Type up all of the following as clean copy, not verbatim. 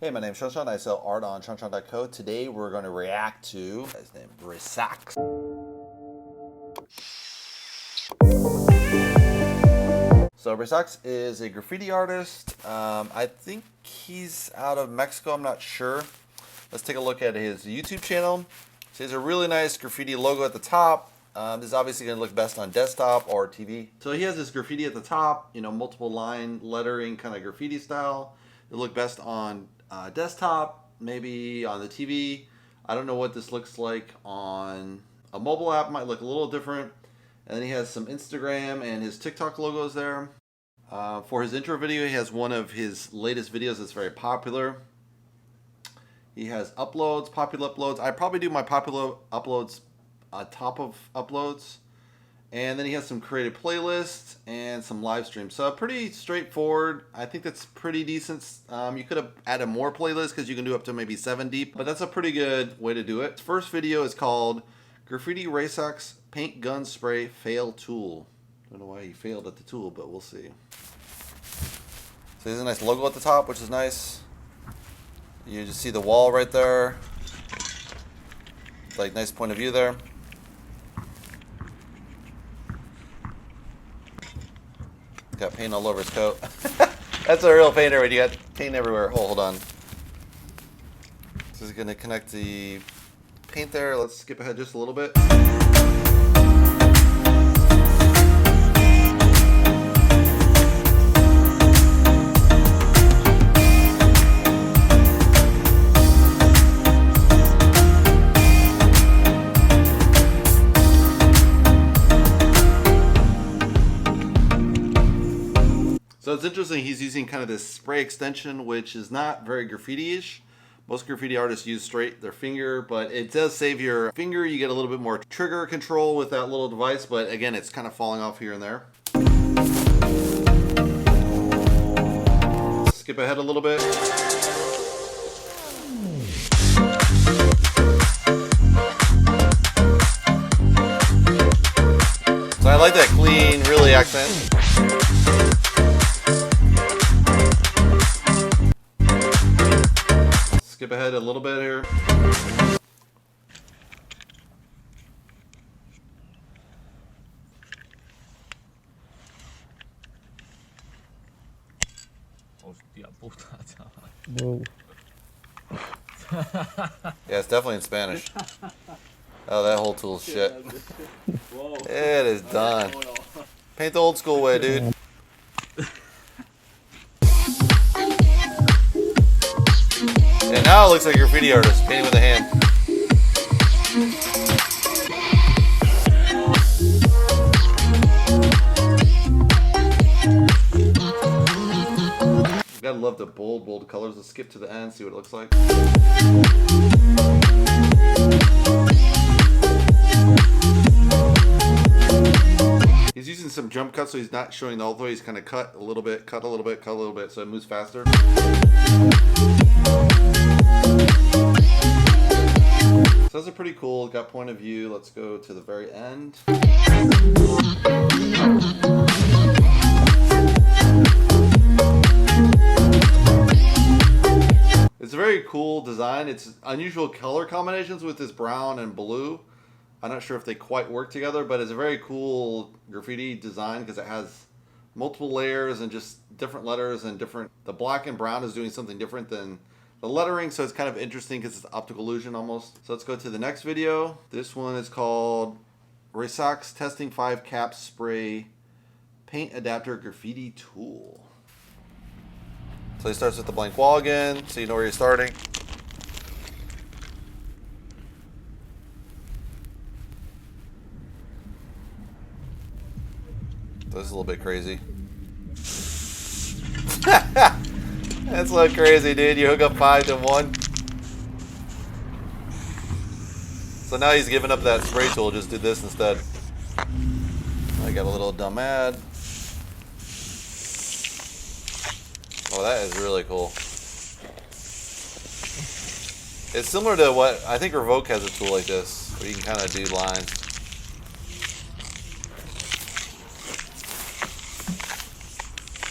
Hey, my name's shawnshawn. I sell art on shawnshawn.co. Today we're going to react to his name, Resaks. So Resaks is a graffiti artist. I think he's out of Mexico. I'm not sure. Let's take a look at his YouTube channel. So he has a really nice graffiti logo at the top. This is obviously going to look best on desktop or TV. So he has this graffiti at the top, multiple line lettering kind of graffiti style. It'll look best on desktop, maybe on the TV. I don't know what this looks like on a mobile app. Might look a little different. And then he has some Instagram and his TikTok logos there. For his intro video, he has one of his latest videos that's very popular. He has uploads, popular uploads. I probably do my popular uploads on top of uploads. And then he has some created playlists and some live streams. So pretty straightforward. I think that's pretty decent. You could have added more playlists because you can do up to maybe 7 deep. But that's a pretty good way to do it. First video is called Graffiti Resaks Paint Gun Spray Fail Tool. Don't know why he failed at the tool, but we'll see. So there's a nice logo at the top, which is nice. You just see the wall right there. Like nice point of view there. Got paint all over his coat. That's a real painter when you got paint everywhere. Oh, hold on. This is going to connect the paint there. Let's skip ahead just a little bit. So it's interesting, he's using kind of this spray extension, which is not very graffiti-ish. Most graffiti artists use straight their finger, but it does save your finger. You get a little bit more trigger control with that little device, but again, it's kind of falling off here and there. Skip ahead a little bit. So I like that clean, really accent. Skip ahead a little bit here. Whoa. Yeah, it's definitely in Spanish. Oh, that whole tool's shit. It is done. Paint the old school way, dude. And now it looks like a graffiti artist painting with a hand. You gotta love the bold colors. Let's skip to the end, see what it looks like. He's using some jump cuts, so he's not showing the whole way. He's kind of cut a little bit, cut a little bit, cut a little bit, so it moves faster. So those are pretty cool. Got point of view. Let's go to the very end. It's a very cool design. It's unusual color combinations with this brown and blue. I'm not sure if they quite work together, but it's a very cool graffiti design because it has multiple layers and just different letters and different. The black and brown is doing something different than the lettering, so it's kind of interesting because it's optical illusion almost. So let's go to the next video. This one is called Resaks Testing 5 Cap Spray Paint Adapter Graffiti Tool. So he starts with the blank wall again, so you know where you're starting. This is a little bit crazy. That's a little crazy, dude. You hook up 5 to 1. So now he's giving up that spray tool. Just did this instead. I got a little dumb ad. Oh, that is really cool. It's similar to what I think Resaks has a tool like this, where you can kind of do lines.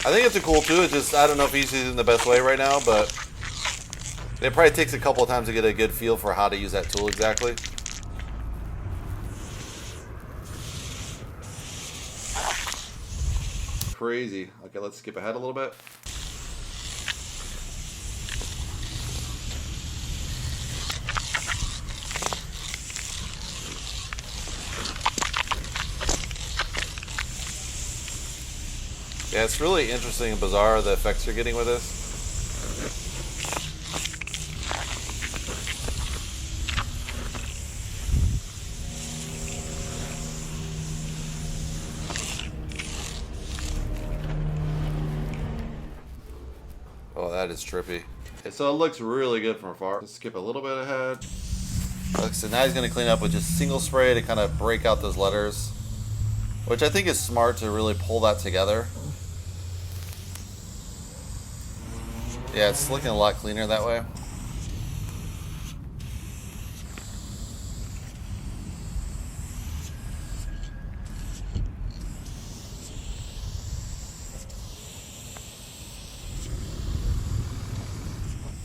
I think it's a cool too. It's just I don't know if he's using it the best way right now, but It probably takes a couple of times to get a good feel for how to use that tool exactly. Crazy. Okay, let's skip ahead a little bit. Yeah, it's really interesting and bizarre the effects you're getting with this. Oh, that is trippy. Okay, so it looks really good from afar. Let's skip a little bit ahead. So now he's going to clean up with just single spray to kind of break out those letters, which I think is smart to really pull that together. Yeah, it's looking a lot cleaner that way.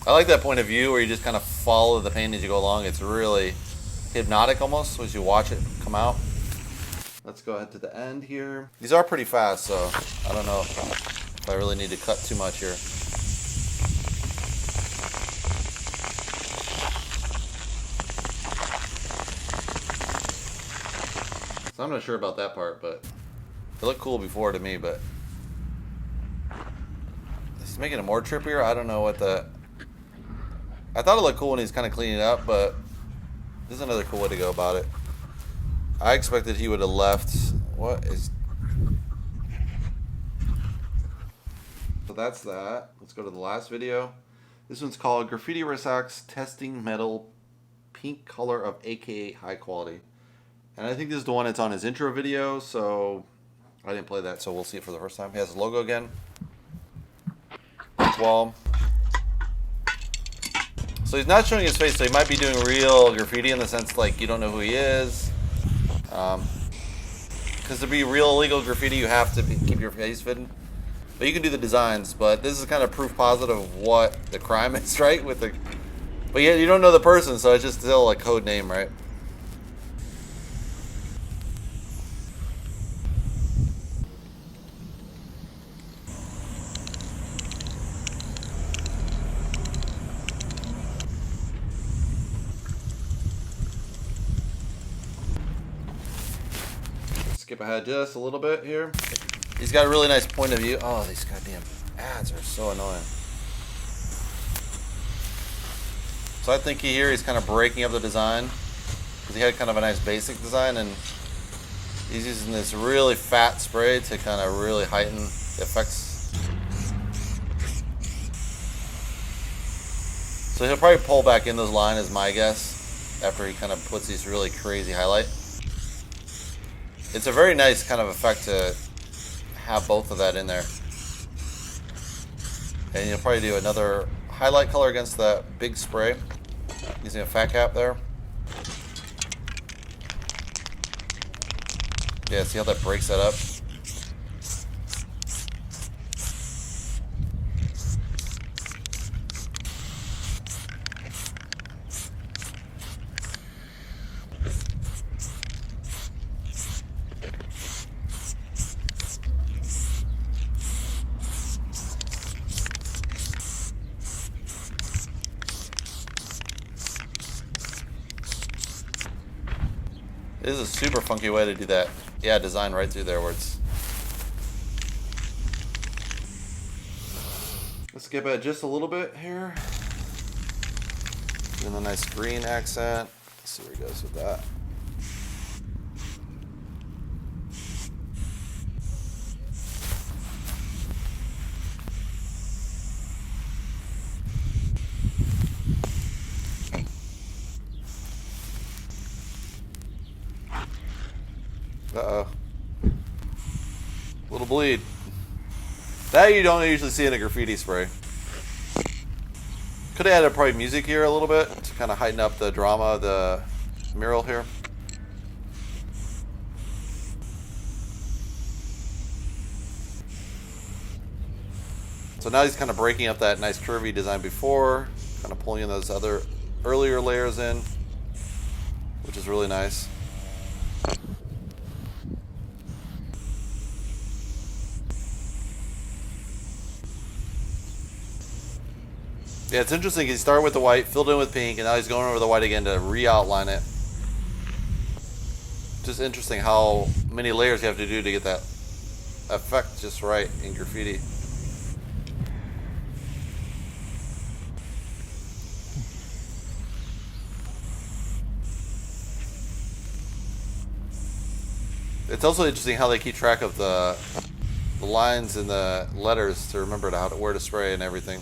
I like that point of view where you just kind of follow the paint as you go along. It's really hypnotic almost as you watch it come out. Let's go ahead to the end here. These are pretty fast, so I don't know if I really need to cut too much here. So I'm not sure about that part, but it looked cool before to me, but it's making it more trippier. I don't know what the... I thought it looked cool when he's kind of cleaning it up, but this is another cool way to go about it. I expected he would have left. What is... So that's that. Let's go to the last video. This one's called Graffiti Resaks Testing Metal Pink Color of AKA High Quality. And I think this is the one that's on his intro video, so I didn't play that, so we'll see it for the first time. He has his logo again. Wall. So he's not showing his face, so he might be doing real graffiti in the sense like you don't know who he is. Because to be real illegal graffiti, you have to keep your face hidden. But you can do the designs, but this is kind of proof positive of what the crime is, right? With the, but yeah, you don't know the person, so it's just still a code name, right? Skip ahead just a little bit here. He's got a really nice point of view. Oh, these goddamn ads are so annoying. So I think here he's kind of breaking up the design because he had kind of a nice basic design, and he's using this really fat spray to kind of really heighten the effects. So he'll probably pull back in those lines, is my guess, after he kind of puts these really crazy highlight. It's a very nice kind of effect to have both of that in there. And you'll probably do another highlight color against that big spray using a fat cap there. Yeah, see how that breaks that up? This is a super funky way to do that. Yeah, design right through there where it's... Let's skip it just a little bit here. Doing a nice green accent. Let's see where he goes with that. Uh-oh. Little bleed. That you don't usually see in a graffiti spray. Could have added probably music here a little bit to kind of heighten up the drama of the mural here. So now he's kind of breaking up that nice curvy design before. Kind of pulling in those other earlier layers in, which is really nice. Yeah, it's interesting. He started with the white, filled in with pink, and now he's going over the white again to re-outline it. Just interesting how many layers you have to do to get that effect just right in graffiti. It's also interesting how they keep track of the lines and the letters to remember where to spray and everything.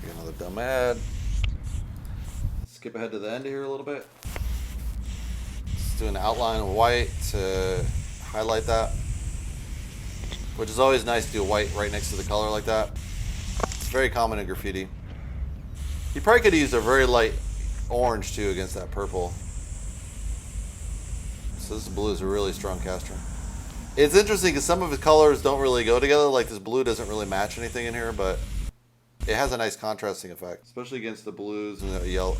Get another dumb ad. Skip ahead to the end here a little bit. Just do an outline of white to highlight that, which is always nice to do white right next to the color like that. It's very common in graffiti. You probably could use a very light orange too against that purple. So this blue is a really strong caster. It's interesting because some of his colors don't really go together. Like this blue doesn't really match anything in here, but it has a nice contrasting effect, especially against the blues and the yellow.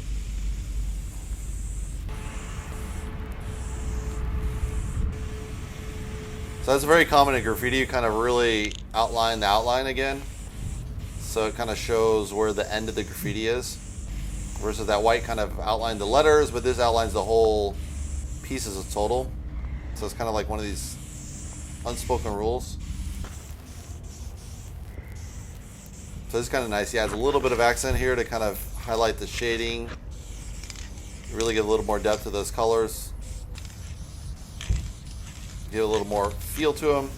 So that's very common in graffiti. You kind of really outline the outline again. So it kind of shows where the end of the graffiti is. Versus that white kind of outlined the letters, but this outlines the whole piece as a total. So it's kind of like one of these unspoken rules. So this is kind of nice. He adds a little bit of accent here to kind of highlight the shading. Really give a little more depth to those colors. Give a little more feel to them.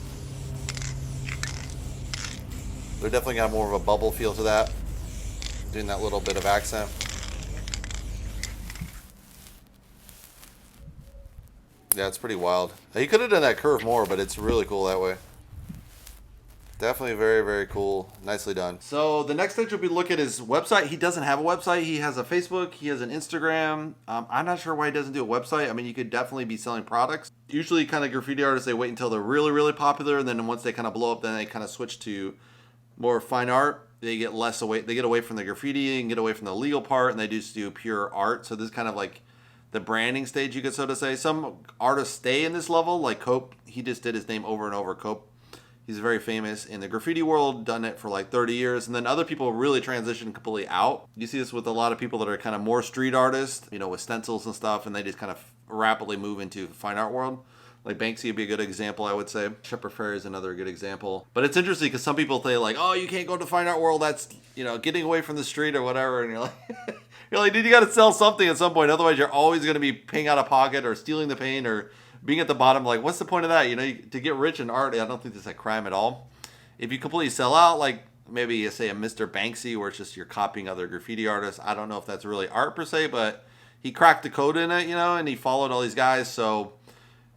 They're definitely got more of a bubble feel to that. Doing that little bit of accent. Yeah, it's pretty wild. He could have done that curve more, but it's really cool that way. Definitely very, very cool. Nicely done. So the next thing we'll be looking at his website. He doesn't have a website. He has a Facebook. He has an Instagram. I'm not sure why he doesn't do a website. I mean, you could definitely be selling products. Usually kind of graffiti artists, they wait until they're really, really popular. And then once they kind of blow up, then they kind of switch to more fine art. They get less away. They get away from the graffiti and get away from the legal part. And they just do pure art. So this is kind of like the branding stage, you could so to say. Some artists stay in this level, like Cope. He just did his name over and over, Cope. He's very famous in the graffiti world, done it for like 30 years. And then other people really transition completely out. You see this with a lot of people that are kind of more street artists, you know, with stencils and stuff, and they just kind of rapidly move into the fine art world. Like Banksy would be a good example, I would say. Shepard Fairey is another good example. But it's interesting because some people say like, oh, you can't go to the fine art world. That's, you know, getting away from the street or whatever. And you're like, dude, you got to sell something at some point. Otherwise, you're always going to be paying out of pocket or stealing the paint or being at the bottom. Like, what's the point of that? You know, to get rich in art, I don't think that's a crime at all. If you completely sell out, like maybe you say a Mr. Banksy, where it's just you're copying other graffiti artists. I don't know if that's really art per se, but he cracked the code in it, you know, and he followed all these guys. So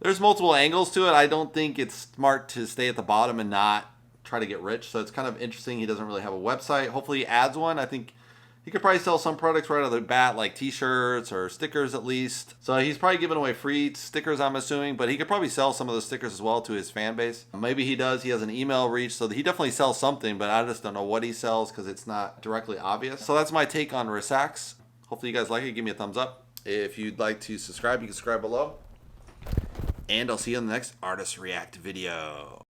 there's multiple angles to it. I don't think it's smart to stay at the bottom and not try to get rich. So it's kind of interesting. He doesn't really have a website. Hopefully he adds one. I think he could probably sell some products right out of the bat, like t-shirts or stickers at least. So he's probably giving away free stickers, I'm assuming, but he could probably sell some of those stickers as well to his fan base. Maybe he does. He has an email reach, so he definitely sells something, but I just don't know what he sells because it's not directly obvious. So that's my take on Resaks. Hopefully you guys like it. Give me a thumbs up. If you'd like to subscribe, you can subscribe below. And I'll see you in the next Artist React video.